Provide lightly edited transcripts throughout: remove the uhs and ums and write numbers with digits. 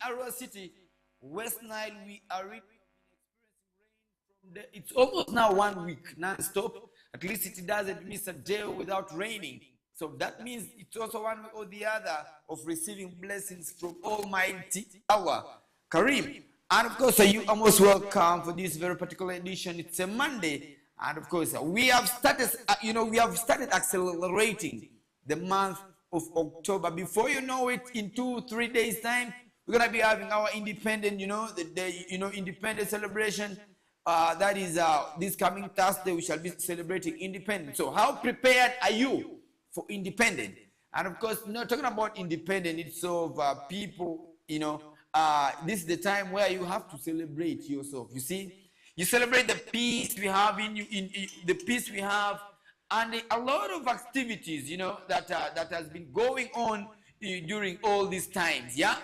Arua City, West Nile, we are really it's almost now 1 week non-stop. At least it doesn't miss a day without raining. So that means it's also one way or the other of receiving blessings from Almighty Allah, Kareem. And of course, you are most welcome for this very particular edition. It's a Monday, and of course, we have started. We have started accelerating the month of October. Before you know it, in 2-3 days' time, we're gonna be having our independent, independent celebration. That is this coming Thursday. We shall be celebrating independence. So, how prepared are you for independent? And of course, talking about independent, it's of people, this is the time where you have to celebrate yourself. You see, you celebrate the peace we have in the peace we have, and a lot of activities, that has been going on during all these times. Yeah,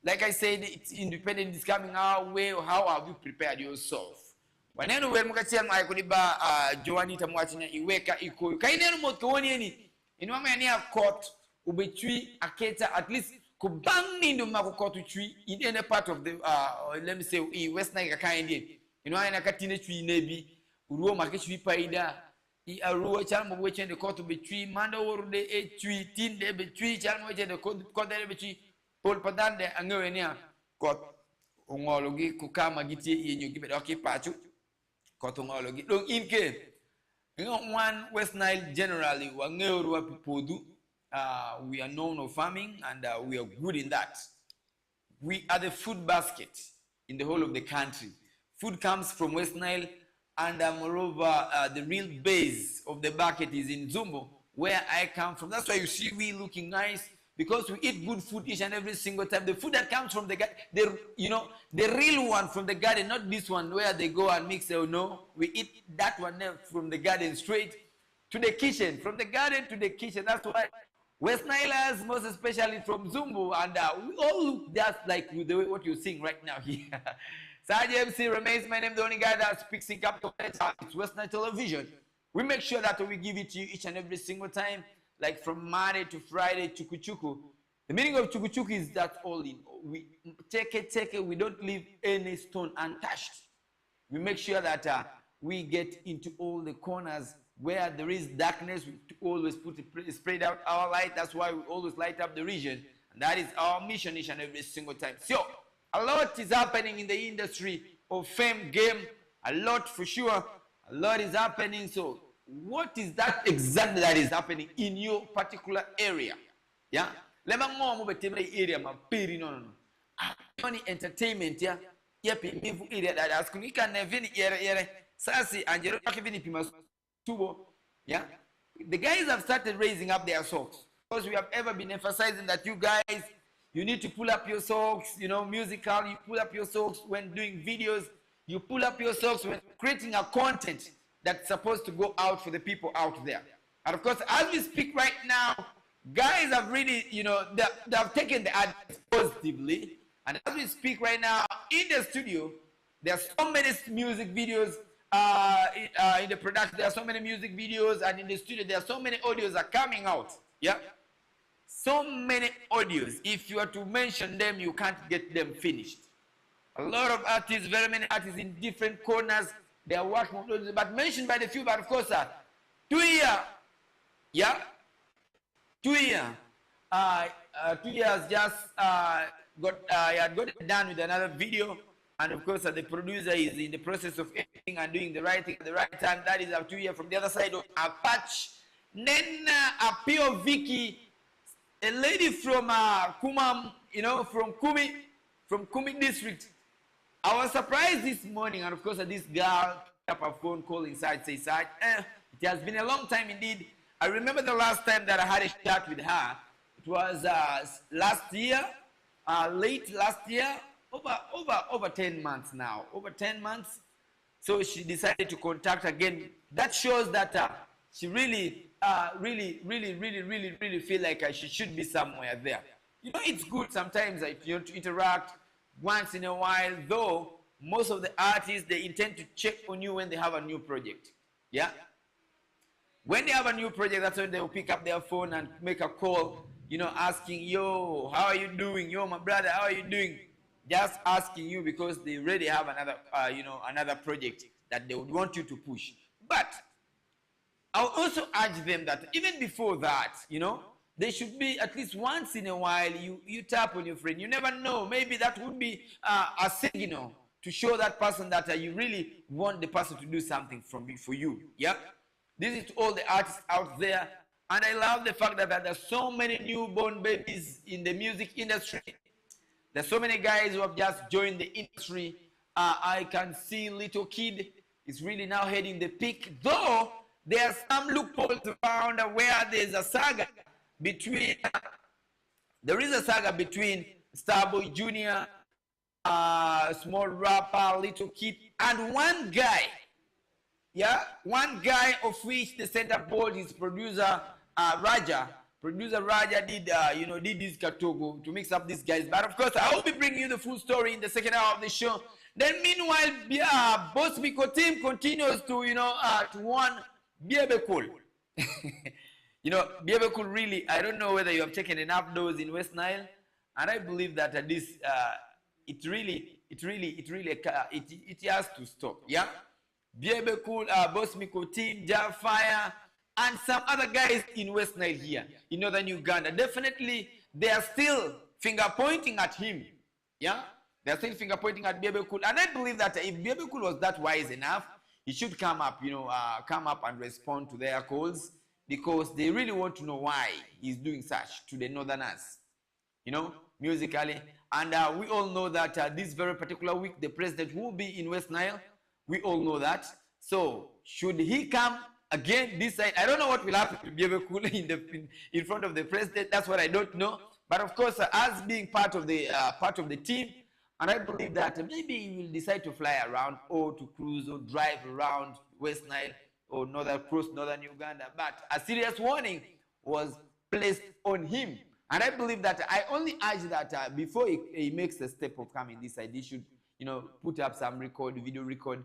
like I said, it's independent is coming our way. How have you prepared yourself? Waneno we mukachia mwa kuliba Joani tamwachinya iweka ikoyo. Kaineno motoni ni inwama yani a court ubetwi aketa at least kubang ndo makokotu twi in any part of the let me say West Nile kind inwa na katine twi nebi uruo makechwi paida I aruo chalmo weche de court betwi manda worude e twi tinde betwi chalmo weche de court de betwi pol padande angewe nia court ongologi kukama giti yenyo gibe okay pachu kotongologi donc inke one West Nile generally wangeurwa people do we are known of farming, and we are good in that. We are the food basket in the whole of the country. Food comes from West Nile, and moreover the real base of the bucket is in Zumbo, where I come from. That's why you see we looking nice, because we eat good food each and every single time. The food that comes from the garden, the real one from the garden, not this one where they go and mix. Oh no, we eat that one from the garden straight to the kitchen, from the garden to the kitchen. That's why West Nilers, most especially from Zumbu, and we all look just like with the way what you're seeing right now here. Saji MC remains my name, the only guy that speaks in capital letters. It's West Nile Television. We make sure that we give it to you each and every single time, like from Monday to Friday, CHUKU CHUKU. The meaning of CHUKU CHUKU is that all in. We take it, we don't leave any stone untouched. We make sure that we get into all the corners where there is darkness. We always spread out our light. That's why we always light up the region. And that is our mission each and every single time. So, a lot is happening in the industry of fame game. A lot for sure. A lot is happening. So, what is that exactly that is happening in your particular area? Yeah? Let me move to the area. No. Only entertainment, yeah? Yep, area that has kunika nevini area. Sasi, Angelo, Akivini Pimas. Yeah, the guys have started raising up their socks, because we have ever been emphasizing that you guys, you need to pull up your socks, musical, you pull up your socks when doing videos, you pull up your socks when creating a content that's supposed to go out for the people out there. And of course, as we speak right now, guys have really, they have taken the ad positively, and as we speak right now in the studio, there are so many music videos in the production. There are so many music videos, and in the studio there are so many audios are coming out. Yeah, so many audios. If you are to mention them, you can't get them finished. A lot of artists, very many artists in different corners, they are working on those, but mentioned by the few. But of course, 2 years, yeah, 2 years, 2 years just I had got done with another video. And of course, the producer is in the process of editing and doing the right thing at the right time. That is up to you. From the other side of Apache. Then Apio Vicky, a lady from Kumam, from Kumi district. I was surprised this morning, and of course, this girl picked up a phone call inside, says, it has been a long time indeed. I remember the last time that I had a chat with her. It was last year, late last year. Over 10 months now. Over 10 months. So she decided to contact again. That shows that she really feel like she should be somewhere there. It's good sometimes to interact once in a while, though most of the artists, they intend to check on you when they have a new project. Yeah? When they have a new project, that's when they will pick up their phone and make a call, asking, yo, how are you doing? Yo, my brother, how are you doing? just asking you because they already have another, another project that they would want you to push. But I'll also urge them that even before that, they should be at least once in a while you tap on your friend. You never know. Maybe that would be a signal to show that person that you really want the person to do something for you. Yeah. This is to all the artists out there. And I love the fact that there's so many newborn babies in the music industry. There's so many guys who have just joined the industry. I can see Little Kid is really now heading the peak, though there are some loopholes around where there's a saga between, there is a saga between Starboy Jr., small rapper, Little Kid, and one guy. Yeah, one guy of which the center board is producer Raja. Producer Raja did, did this Katogo to mix up these guys. But of course, I will be bringing you the full story in the second hour of the show. Then meanwhile, Boss Miko team continues to, to warn Biebe Cool. Biebe Cool really, I don't know whether you have taken enough dose in West Nile. And I believe that it has to stop. Yeah. Biebe Cool, Boss Miko team, Jar Fire, and some other guys in West Nile here, in northern Uganda. Definitely, they are still finger pointing at him. Yeah? They are still finger pointing at Biebe Cool. And I believe that if Biebe Cool was that wise enough, he should come up, come up and respond to their calls, because they really want to know why he's doing such to the northerners, musically. And we all know that this very particular week, the president will be in West Nile. We all know that. So, should he come again this side? I don't know what will happen to Biebe Cool in front of the president. That's what I don't know. But of course, as being part of the team, and I believe that maybe he will decide to fly around or to cruise or drive around West Nile or across northern Uganda. But a serious warning was placed on him. And I believe that I only urge that before he makes the step of coming this side, he should, put up some video record,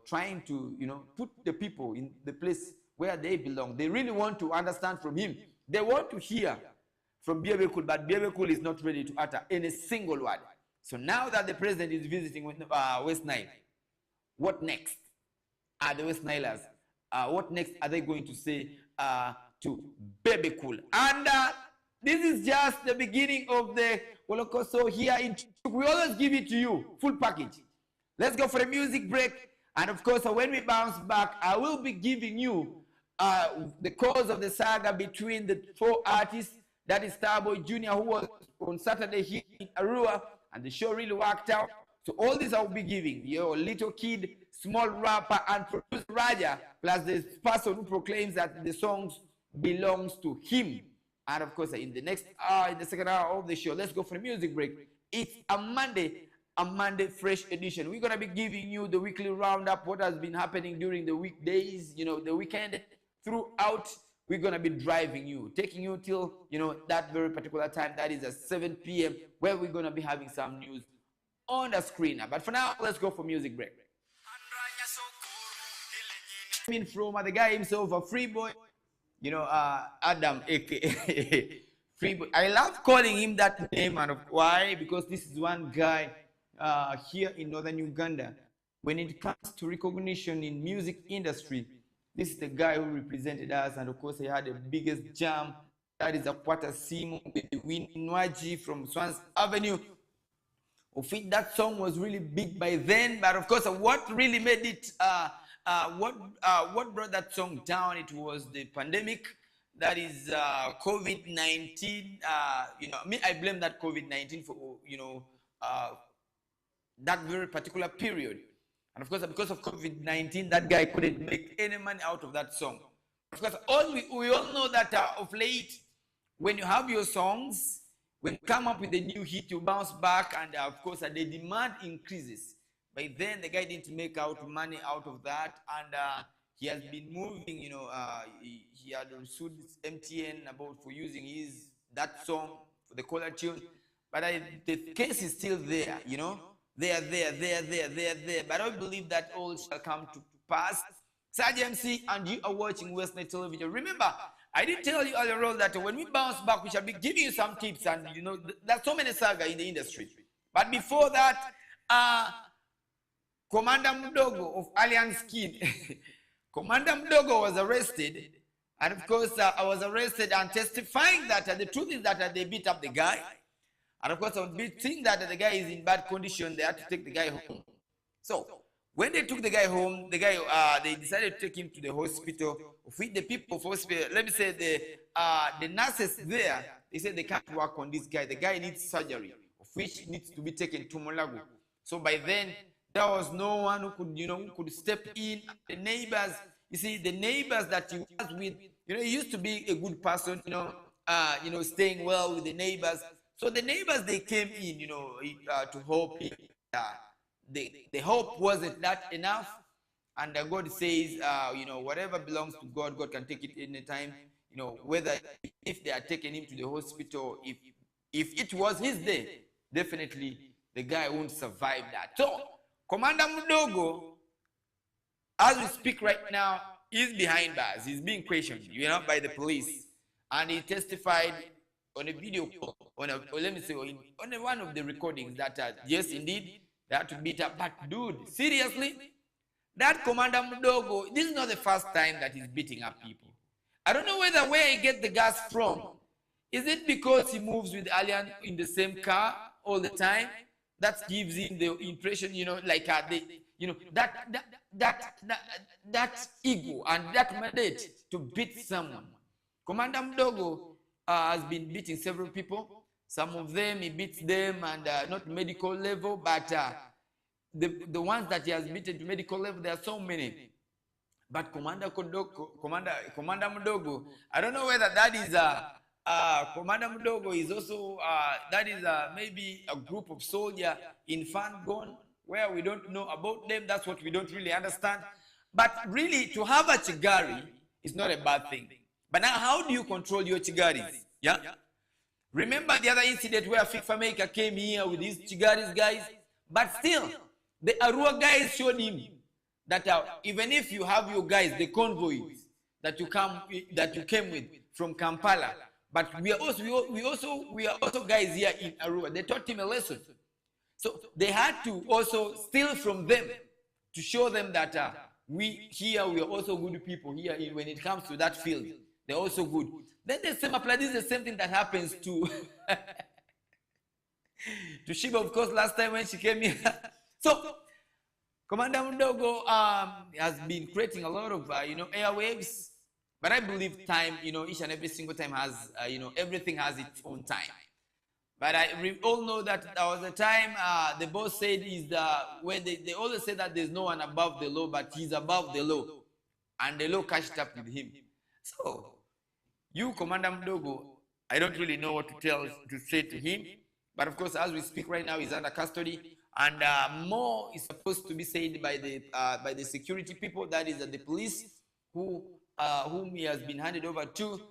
trying to, put the people in the place where they belong. They really want to understand from him. They want to hear from Biebe Cool, but Biebe Cool is not ready to utter any single word. So now that the president is visiting West Nile, what next are the West Nilers? What next are they going to say to Biebe Cool? And this is just the beginning of the Holocaust here in CHUKU. We always give it to you, full package. Let's go for a music break. And of course, when we bounce back, I will be giving you the cause of the saga between the four artists. That is Starboy Jr., who was on Saturday here in Arua, and the show really worked out. So all this I will be giving. Your Little Kid, small rapper, and producer Raja, plus the person who proclaims that the songs belongs to him. And of course, in the second hour of the show, let's go for a music break. It's a Monday fresh edition. We're going to be giving you the weekly roundup, what has been happening during the weekdays, the weekend. Throughout, we're going to be driving you, taking you till, that very particular time, that is at 7 p.m., where we're going to be having some news on the screen. But for now, let's go for music break. From the guy himself, a free boy, Adam, aka Free Boy. I love calling him that name, and why? Because this is one guy here in northern Uganda. When it comes to recognition in music industry, this is the guy who represented us, and of course he had the biggest jam. That is a Kwata Simo with the Winwaji from Swans Avenue. Of which that song was really big by then, but of course what really made it what brought that song down, it was the pandemic, that is COVID-19. I blame that COVID-19 for that very particular period. And of course, because of COVID-19, that guy couldn't make any money out of that song. Of course, we all know that of late, when you have your songs, when you come up with a new hit, you bounce back, and of course, the demand increases. By then, the guy didn't make out money out of that, and he has been moving. He had sued MTN about for using that song for the caller tune, but the case is still there. There. But I believe that all shall come to pass. Saj MC, and you are watching West Nile Television. Remember, I did tell you earlier on that when we bounce back, we shall be giving you some tips, and there's so many saga in the industry. But before that, Commander Mudogo of Alliance Kid, Commander Mudogo was arrested. And of course, I was arrested and testifying that the truth is that they beat up the guy. And of course, I would be seeing that the guy is in bad condition. They had to take the guy home. So when they took the guy home, they decided to take him to the hospital. Of which the people of hospital, let me say the nurses there, they said they can't work on this guy. The guy needs surgery, of which needs to be taken to Molago. So by then, there was no one who could, who could step in. The neighbors, you see, the neighbors that he was with, he used to be a good person, staying well with the neighbors. So the neighbors, they came in, to help him. The hope wasn't that enough. And God says, whatever belongs to God, God can take it anytime. Whether if they are taking him to the hospital, if it was his day, definitely the guy won't survive that. So Commander Mudogo, as we speak right now, is behind bars. He's being questioned, by the police, and he testified on a video, on one of the recordings that yes, indeed, they had to beat up. But dude, seriously, that Commander Mudogo, this is not the first time that he's beating up people. I don't know where he gets the gas from. Is it because he moves with Alien in the same car all the time? That gives him the impression, that ego and that mandate to beat someone. Commander Mudogo has been beating several people. Some of them, he beats them and not medical level, but the ones that he has beaten to medical level, there are so many. But Commander Mudogo, I don't know whether that is Commander Mudogo is also, that is maybe a group of soldiers in Fangon, where we don't know about them. That's what we don't really understand. But really, to have a Chigari is not a bad thing. But now, how do you control your Chigaris? Yeah? Remember the other incident where FIFA Maker came here with his Chigaris guys? But still, the Arua guys showed him that even if you have your guys, the convoys that you came with from Kampala, but we are also guys here in Arua. They taught him a lesson. So they had to also steal from them to show them that we are also good people here. When it comes to that field, they're also good. Then the same applies. This is the same thing that happens to to Shiba, of course, last time when she came here. So Commander Mudogo has been creating a lot of airwaves, but I believe time, each and every single time has everything has its own time. But we all know that there was a time the boss said when they always say that there's no one above the law, but he's above the law, and the law catched up with him. So you, Commander Mudogo, I don't really know what to say to him, but of course, as we speak right now, he's under custody, and more is supposed to be said by the security people, that is the police, whom he has been handed over to.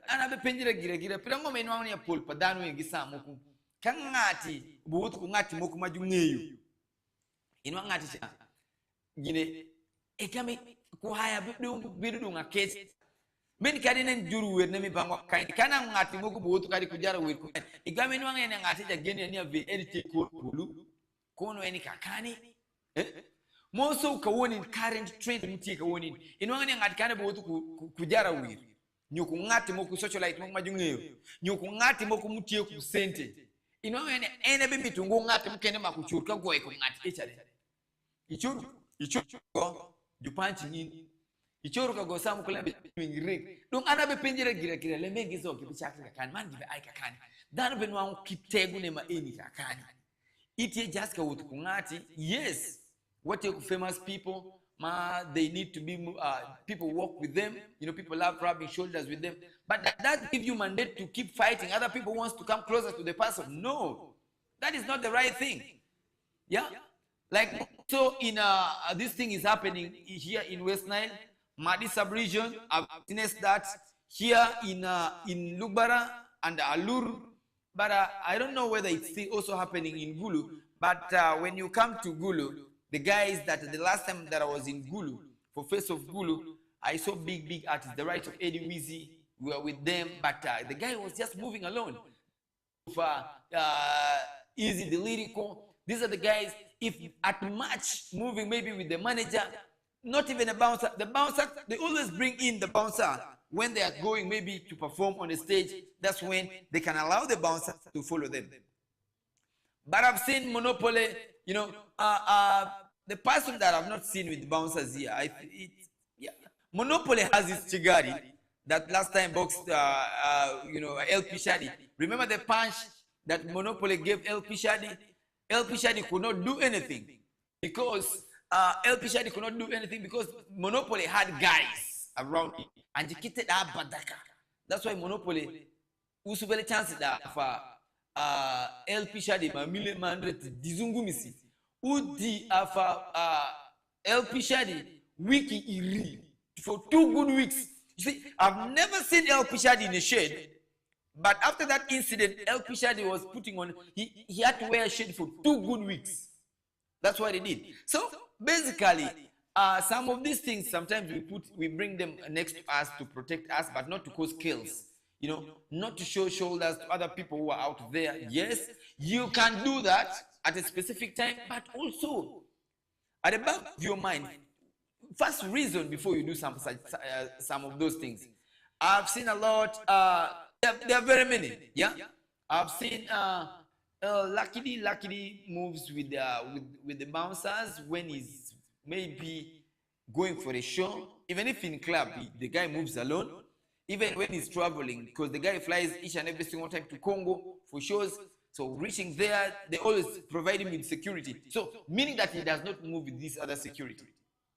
Ana penjira gira pirango menwa ya pol padanu ngisa muku kangati buut ku ngati muku majungeyu inwa ngati cha gine ekame ku haya bidu nga case men kadi nen juru wer nemi bango kai kana ngati muku buut kadi ku jara wer ku igame nwa ngene ngati ja gene ni ave edite ko polu kono eni kakani moso ka woni current trend muti ka woni inwa ngene ngati kana buut ku jara wer nyuku ngati moku socialite moku majungeyo nyuku ngati moku mutie ku sente ino ene bibi tungu ngati mukene makuchurka goye ku ngati echale ichuru go jupanchi nini ichuru ka go samu kula ngire dong ana be penjere gira le mengi zo ki bichakira kan man dibe ai kakani dano be nwa kitegu ne ma eni kakani itie just ka wutu ku ngati. Yes, what you famous people, they need to be people walk with them, people love rubbing shoulders with them, but that gives you mandate to keep fighting. Other people wants to come closer to the person. No, that is not the right thing. Yeah, like so in this thing is happening here in West Nile, Madi sub-region. I've witnessed that here in Lugbara and Alur, but I don't know whether it's still also happening in Gulu. But when you come to Gulu, the guys that the last time that I was in Gulu, for Face of Gulu, I saw big artists, the Right of Eddie Weezy, we were with them, but the guy was just moving alone. Easy, the lyrical. These are the guys, if at match moving maybe with the manager, not even a bouncer. The bouncer, they always bring in the bouncer when they are going maybe to perform on the stage. That's when they can allow the bouncer to follow them. But I've seen Monopoly, you know, the person that I've not seen with bouncers here, yeah. Monopoly has its Chigari that last time boxed, LP Shadi. Remember the punch that Monopoly gave LP Shadi? LP Shadi could not do anything because LP Shadi could not do anything because Monopoly had guys around it and he kicked badaka. That's why Monopoly usubele chance that for LP Shadi ma million mandret dizungumisi udi afa LP Shadi wiki iri for 2 good weeks. You see, I've never seen LP Shadi in a shade. But after that incident, LP Shadi was putting on, he had to wear a shade for 2 good weeks. That's what he did. So basically, some of these things sometimes we bring them next to us to protect us, but not to cause kills. You know, not to show shoulders to other people who are out there. Yes, you can do that at a specific time, but also at the back of your mind, first reason before you do some of those things. I've seen a lot. There are very many. Yeah, I've seen luckily moves with the bouncers when he's maybe going for a show. Even if in club the guy moves alone. Even when he's traveling, because the guy flies each and every single time to Congo for shows. So reaching there, they always provide him with security. So meaning that he does not move with this other security.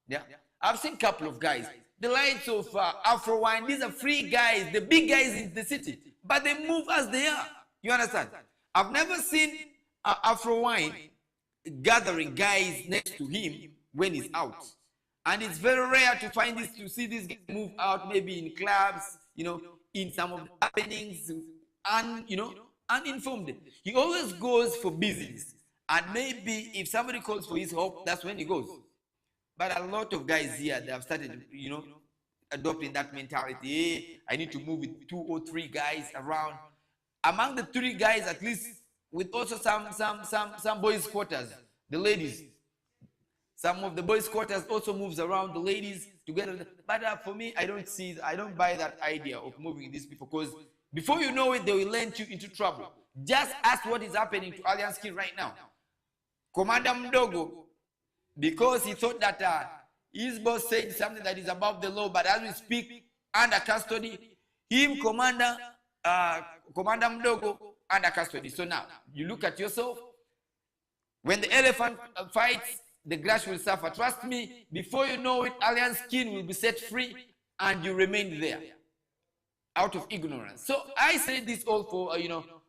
Yeah, I've seen a couple of guys. The likes of Afro Wine, these are free guys, the big guys in the city, but they move as they are. You understand? I've never seen Afro Wine gathering guys next to him when he's out. And it's very rare to see these guys move out, maybe in clubs, in some of the happenings, uninformed. He always goes for business. And maybe if somebody calls for his help, that's when he goes. But a lot of guys here, they have started, adopting that mentality. Hey, I need to move with 2 or 3 guys around. Among the 3 guys, at least, with also some boys' quarters, the ladies. Some of the boys' quarters also moves around the ladies together. But for me, I don't buy that idea of moving these people, because before you know it, they will land you into trouble. Just ask what is happening to Alliance Kid right now. Commander Mdogo, because he thought that his boss said something that is above the law, but as we speak, under custody, him, Commander Mdogo, under custody. So now, you look at yourself, when the elephant fights, the grass will suffer. Trust me, before you know it, Alliance Kid will be set free and you remain there out of ignorance. So I say this all for,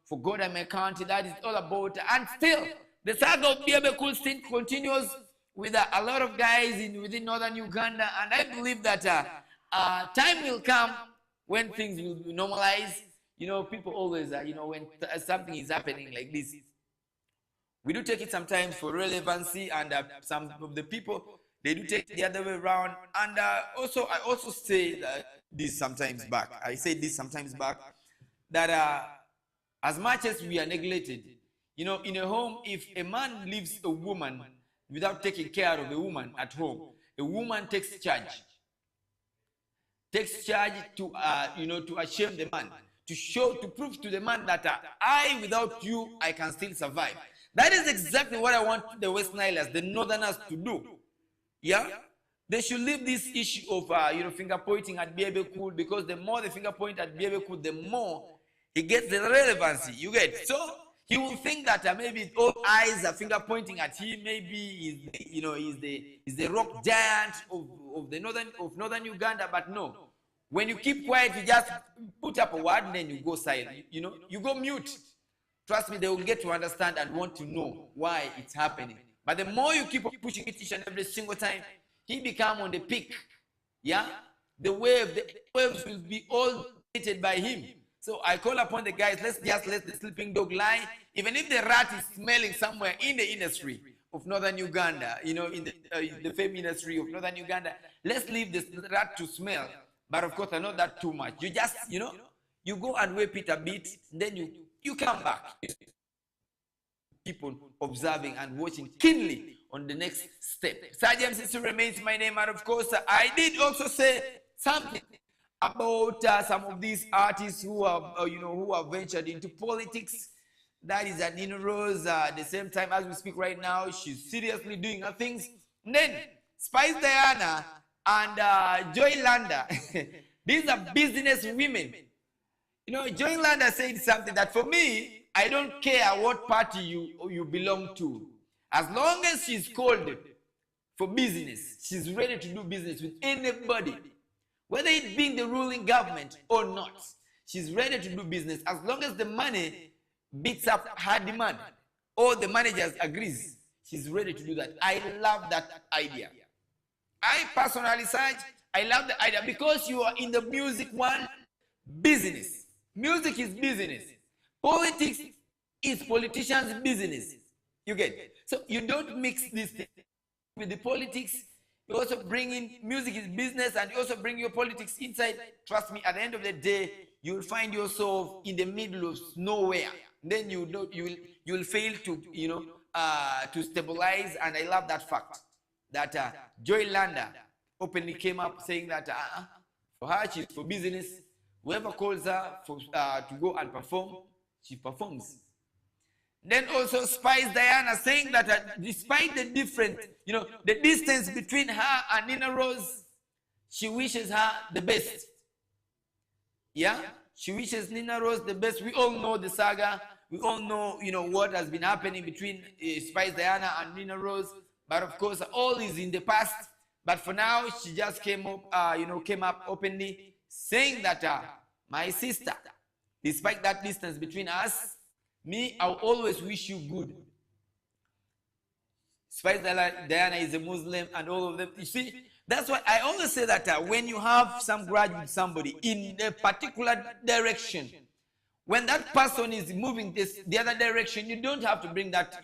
for God and my country. That is all about. And still, the saga of Biabe Cool still continues with a lot of guys within northern Uganda. And I believe that time will come when things will normalize. People always, when something is happening like this, we do take it sometimes for relevancy, and some of the people, they do take it the other way around. And I also say that this sometimes back. I say this sometimes back, that as much as we are neglected, in a home, if a man leaves a woman without taking care of a woman at home, a woman takes charge. Takes charge to, to ashame the man, to prove to the man that without you, I can still survive. That is exactly what I want the West Nilers, the Northerners, to do. Yeah? They should leave this issue of, finger pointing at Biabe Cool, because the more the finger point at Biabe Cool, the more he gets the relevancy. You get? So, he will think that maybe all eyes are finger pointing at him. Maybe he's the rock giant of northern Uganda, but no. When you keep quiet, you just put up a word and then you go silent. You go mute. Trust me, they will get to understand and want to know why it's happening. But the more you keep pushing it each and every single time, he become on the peak. Yeah? The waves will be all created by him. So I call upon the guys, let's just let the sleeping dog lie. Even if the rat is smelling somewhere in the industry of northern Uganda, in the fame industry of northern Uganda, let's leave this rat to smell. But of course, not that too much. You just, you go and whip it a bit, then you come back. keep on observing and watching keenly on the next step. Sergeant Sisu remains my name, and of course, I did also say something about some of these artists who have, who have ventured into politics. That is Nina Rose. At the same time, as we speak right now, she's seriously doing her things. And then Spice Diana and Joy Landa. These are business women. Joy Landa said something that for me, I don't care what party you belong to. As long as she's called for business, she's ready to do business with anybody. Whether it being the ruling government or not, she's ready to do business as long as the money beats up her demand or the managers agrees. She's ready to do that. I love that idea. I personally, Saj, I love the idea because you are in the music one, business. Music is business. Politics is politicians' business. You get it? So you don't mix this thing with the politics. You also bring in music is business, and you also bring your politics inside. Trust me, at the end of the day, you will find yourself in the middle of nowhere. Then you will fail to to stabilize. And I love that fact that Joy Landa openly came up saying that for her, she's for business. Whoever calls her for to go and perform, she performs. Then also Spice Diana saying that despite the different, the distance between her and Nina Rose, she wishes her the best. Yeah, she wishes Nina Rose the best. We all know the saga. We all know, what has been happening between Spice Diana and Nina Rose. But of course, all is in the past. But for now, she just came up openly saying that my sister, despite that distance between us, me, I'll always wish you good. Spice Diana is a Muslim and all of them. You see, that's why I always say that when you have some grudge with somebody in a particular direction, when that person is moving the other direction, you don't have to bring that,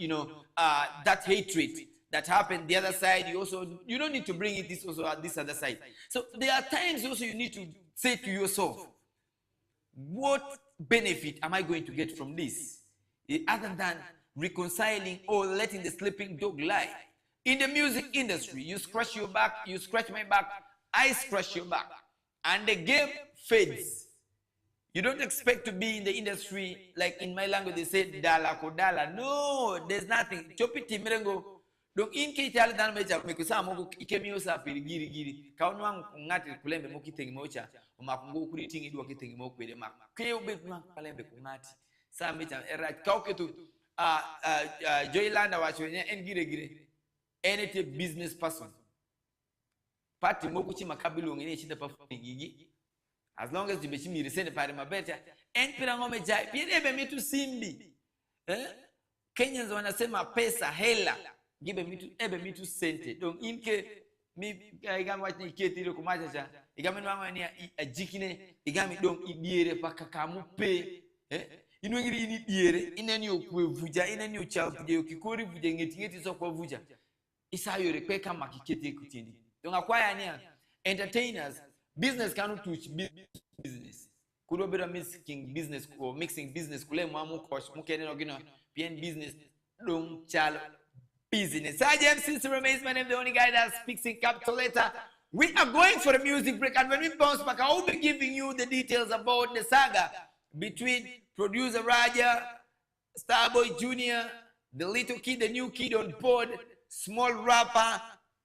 that hatred that happened the other side. You don't need to bring it this also at this other side. So there are times also you need to say to yourself, what benefit am I going to get from this? Other than reconciling or letting the sleeping dog lie. In the music industry, you scratch your back, you scratch my back, I scratch your back, and the game fades. You don't expect to be in the industry, like in my language they say, dala kodala. No, there's nothing. Chopiti mirengo. Donc in ke tala dan mecha mekusa mogo ikemi osa pili giri. Kaunwa ngati kulembe moki tengi mocha, umakungo kuri tingi dua kitengi mokwede mak. Kaya ube kuna kalembe kungati. Sa mecha era kauketu Joy Landa wachwenye engire any business person. Pati mokuchi makabilu ngene chita performing. As long as you be resende pare mabeta, and pirangome jai, pirebe mitu simbi. Kenyans wanasema pesa hela, give mitu sente. Don't inke mi igami wati iketiro kumacha, igami nwangwani ajikine, igami dong idiere pakakamu pe. Inwengiri ini diere, inani okwe vuja, inani ochalpuje, okikori vuja, ngeti so kwa vuja. Isa yore kweka makikete kutindi. Don't acquire niya, entertainers. Business cannot touch business. Kudo better mixing business or mixing business. Kule mwamu kosh mukene no gino PN business don't chalo business. Sergeant Sisu remains my name, the only guy that speaks in capital letter. We are going for a music break, and when we bounce back, I will be giving you the details about the saga between producer Raja, Starboy Jr., the little kid, the new kid on board, small rapper,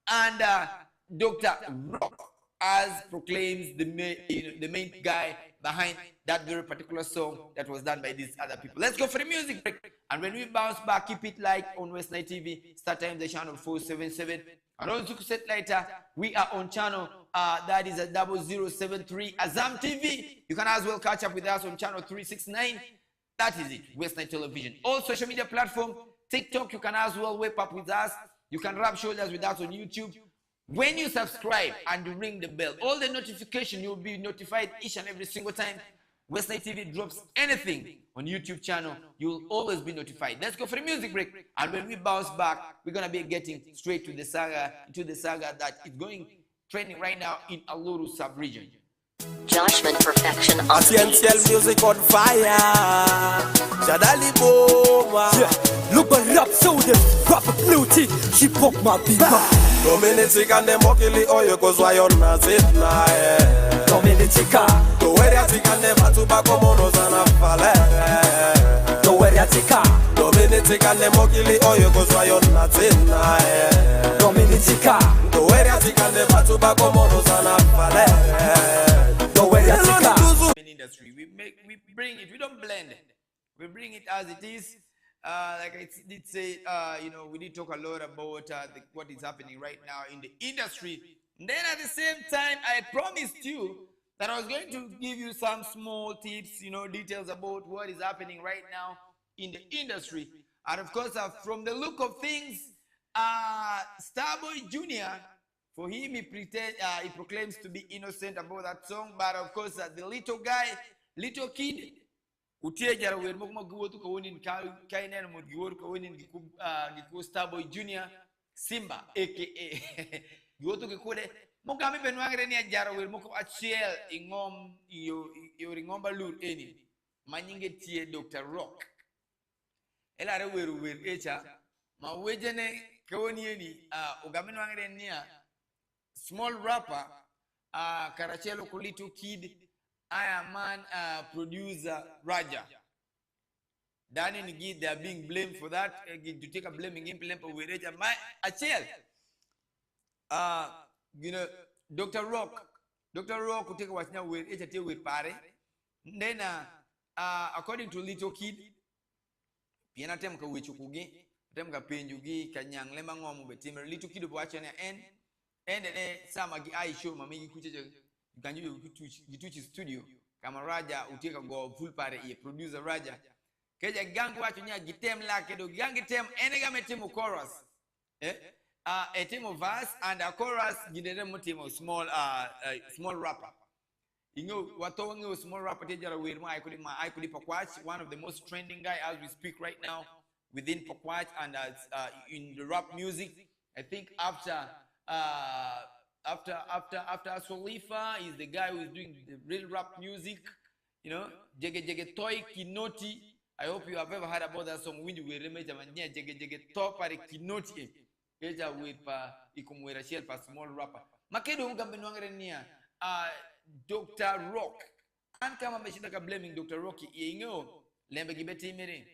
and Dr. Rock, as proclaims the main guy behind that very particular song that was done by these other people. Let's go for the music break. And when we bounce back, keep it light on West Night TV. Start time the channel 477. And on CHUKU Satellite, we are on channel that is a 0073 Azam TV. You can as well catch up with us on channel 369. That is it, West Night Television. All social media platform, TikTok, you can as well whip up with us. You can rub shoulders with us on YouTube. When you subscribe and you ring the bell, all the notification, you'll be notified each and every single time Westlight TV drops anything on YouTube channel. You'll always be notified. Let's go for a music break. And when we bounce back, we're going to be getting straight to the saga, that is going trending right now in Aluru sub-region. Judgment Perfection on the Essential beats. music on fire. Jadali Boma. Look at rap so them rap beauty. She pop my beat. Dominica and the Mokili Oyo cause why on a zit na Dominica. To where ya tika ne matubako monos and a fale. To where ya tika. Dominica and the Mokili Oyo cause why on a zit na Dominica. To where ya tika ne matubako monos and a fale. To where ya tika. Industry, we bring it, we don't blend it, we bring it as it is. Like I did say, we did talk a lot about what is happening right now in the industry. And then at the same time, I promised you that I was going to give you some small tips, details about what is happening right now in the industry. And of course, from the look of things, Starboy Jr., for him, he proclaims to be innocent about that song. But of course, the little guy, little kid, Utieja wer mokma guwotu ko woni kainen mo giwor ko woni giku Starboy Jr. Simba aka giwotu ke kode mokami benwangre ni ajara wer moko achiel ingom yo ringomba lur eni manyinge tie Dr. Rock elare wer echa ma wejene ko woni eni ogamenwangre ni small rapper karachelo ko little kid I am man producer Raja. Danny Nigi, they are being blamed for that. To take a blaming implement for Wereja. My Achel. Dr. Rock could take what's now with H with Pare. Then according to Little Kid, Piana Temka Wichukugi, Temka Penjugi, Kanyang Lemangom with Tim, Little Kid watching and then Samagi I show Mami Kucha. Can you to studio? Kama Raja uteka go full party ye producer Raja. Keja gang watu nya gitem la kedo gang gitem enega metimo chorus. A team of verse and a chorus gidere mutimo small rapper. You know what small rapper tejara we I could Pakwach, one of the most trending guy as we speak right now within Pakwach and in the rap music. I think after Solifa is the guy who is doing the real rap music, Jege Toy Kinoti. I hope you have ever heard about that song. Windy we remember Jege Topare Kinoti. Eja with Ikumwera Shell for small rapper. Makedo Gambenwangenia, Dr. Rock. And kama meshitaka blaming Dr. Rocky, Lembe Gibeti Mere.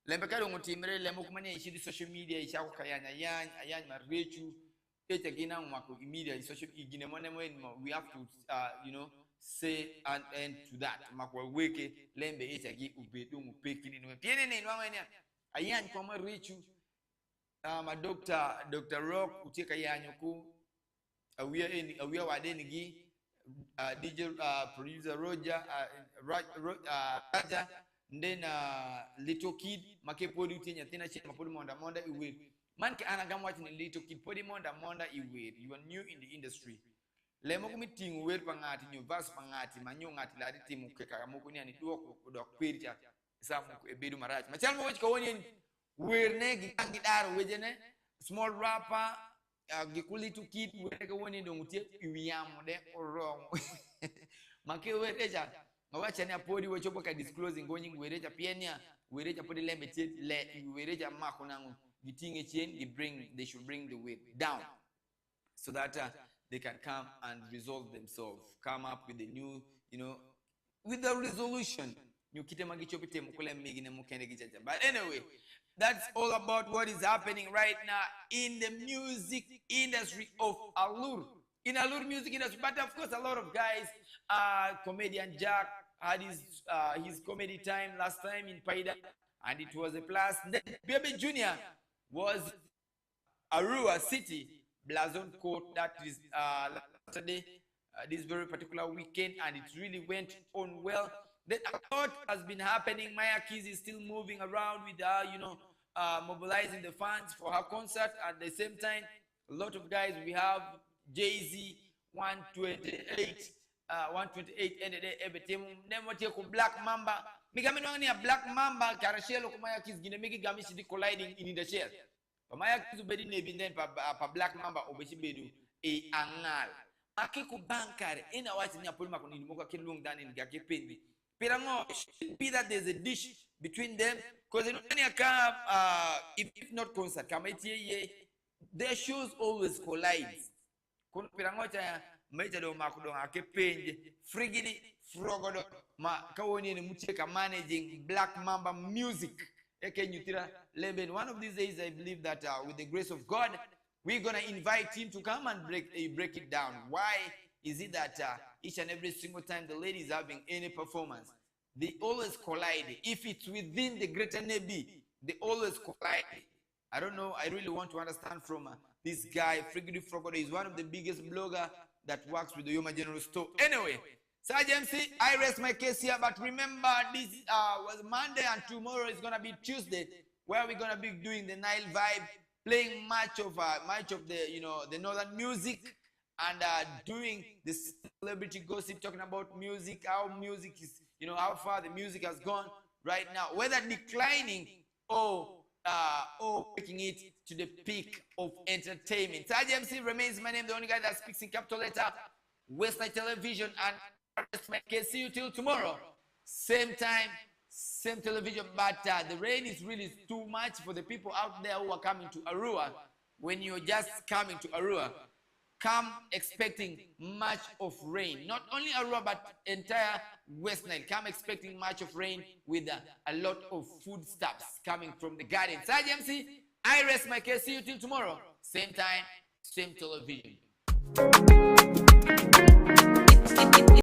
Lembe Kado Mutimere, Lemokmania, she social media, Ishaka Ayan Marechu. We have to, say an end to that. Makwaweke lembe etagi ubedungu pekini no. Piene ne nwanya. Ayan kwama richu. Ma Dr. Rock uteka yanyoku. Awia wadenigi. DJ producer Roger Raja. Then Little Kid make podi utenya tena chema podi monda iwe. Man ke anagam watching a little kid podi monda iwe. You are new in the industry. Lemo kumiting wer pangati nyo vas pangati manyongati la timu keka mukuni ani duoko dok pirja samu ebedu maraj. Machal mo ko woni wer ne gidaro wejene small rapper gikuli to kid wer ko woni do mutie iwiamo de orong. Make wer eja ngawacha ne podi we chobo ka disclosing going wereja pienia wereja podi lembe tie le wereja mako nangu gitinge chien they should bring the weight down so that they can come and resolve themselves, come up with a new, with a resolution. But anyway, that's all about what is happening right now in the music industry of Alur. In Alur music industry, but of course, a lot of guys, comedian Jack had his comedy time last time in Paida, and it was a plus. Then Baby Junior was Arua City. Blazon Court, that is Saturday, this very particular weekend, and it really went on well. Then a lot has been happening. Maya Keys is still moving around with her, mobilizing the funds for her concert. At the same time, a lot of guys, we have Jay-Z 128, and everything. Then what you call Black Mamba. Migamino Black Mamba, Karashelo, Maya Keys, Ginemiki Gamishi colliding in the shell. Maya Kizubedi Nebin then pa Black Mamba Obeshibedu a angal. Ake ku bankare ina wati ni apoli makonini moka kilung dani ni gake pendi. Pirango should be that there's a dish between them because in any if not concert kama iti their shows always collide. Kun pirango cha meja do makudong ake pendi frigidi frogodo ma kawoni ni muteka managing Black Mamba Music. Eke nyutira leben. One of these days I believe that with the grace of God we're going to invite him to come and break it down. Why is it that each and every single time the ladies having any performance, they always collide? If it's within the greater Nebi, they always collide. I don't know. I really want to understand from this guy, Frigidi Frogodo. He's one of the biggest blogger that works with the Yoma General Store. Anyway, Sarge MC, I rest my case here. But remember, this was Monday and tomorrow is going to be Tuesday, where we're going to be doing the Nile Vibe, playing much of the the northern music and doing the celebrity gossip, talking about music, how music is, how far the music has gone right now, whether declining or making it to the peak of entertainment. Sarge MC remains my name, the only guy that speaks in capital letter, Westlight Television, and see you till tomorrow, same time, same television. But the rain is really too much for the people out there who are coming to Arua. When you're just coming to Arua, come expecting much of rain. Not only Arua, but entire West Nile. Come expecting much of rain with a lot of foodstuffs coming from the garden. Sarge MC, I rest my case. See you till tomorrow. Same time, same television.